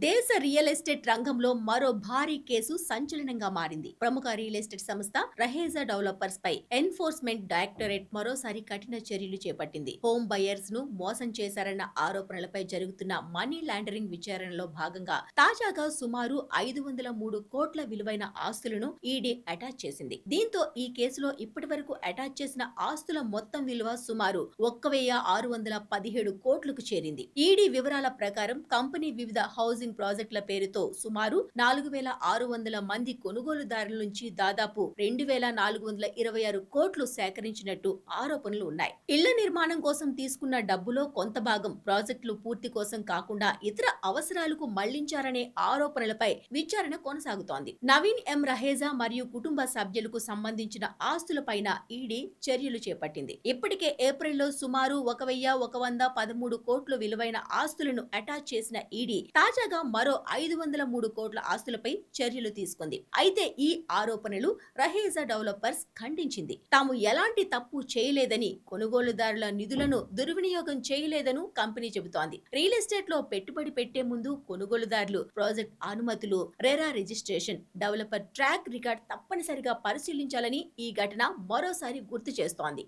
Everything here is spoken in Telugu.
దేశ రియల్ ఎస్టేట్ రంగంలో మరో భారీ కేసు సంచలనంగా మారింది. ప్రముఖ రియల్ ఎస్టేట్ సంస్థ రహేజా డెవలపర్స్ పై ఎన్ఫోర్స్మెంట్ డైరెక్టరేట్ మరోసారి కఠిన చర్యలు చేపట్టింది. హోమ్ బయర్స్ ను మోసం చేశారన్న ఆరోపణలపై జరుగుతున్న మనీ లాండరింగ్ విచారణలో భాగంగా తాజాగా సుమారు 503 కోట్ల విలువైన ఆస్తులను ఈడీ అటాచ్ చేసింది. దీంతో ఈ కేసులో ఇప్పటివరకు అటాచ్ చేసిన ఆస్తుల మొత్తం విలువ సుమారు 1,617 కోట్లకు చేరింది. ఈడీ వివరాల ప్రకారం కంపెనీ వివిధ హౌసింగ్ ప్రాజెక్టుల పేరుతో సుమారు 4,600 మంది కొనుగోలుదారుల నుంచి దాదాపు 2,426 కోట్లు సేకరించినట్టు ఆరోపణలు ఉన్నాయి. ఇళ్ల నిర్మాణం కోసం తీసుకున్న డబ్బులో కొంత భాగం ప్రాజెక్టులు పూర్తి కోసం కాకుండా ఇతర అవసరాలకు మళ్లించారనే ఆరోపణలపై విచారణ కొనసాగుతోంది. నవీన్ ఎం రహేజా మరియు కుటుంబ సభ్యులకు సంబంధించిన ఆస్తులపైన ఈడీ చర్యలు చేపట్టింది. ఇప్పటికే ఏప్రిల్లో సుమారు 1,113 కోట్లు విలువైన ఆస్తులను అటాచ్ చేసిన ఈడీ తాజాగా మరో 503 కోట్ల ఆస్తులపై చర్యలు తీసుకుంది. అయితే ఈ ఆరోపణలు రహేజా డెవలపర్స్ ఖండించింది. తాము ఎలాంటి తప్పు చేయలేదని, కొనుగోలుదారుల నిధులను దుర్వినియోగం చేయలేదని కంపెనీ చెబుతోంది. రియల్ ఎస్టేట్ లో పెట్టుబడి పెట్టే ముందు కొనుగోలుదారులు ప్రాజెక్ట్ అనుమతులు, RERA registration, developer track record తప్పనిసరిగా పరిశీలించాలని ఈ ఘటన మరోసారి గుర్తు చేస్తోంది.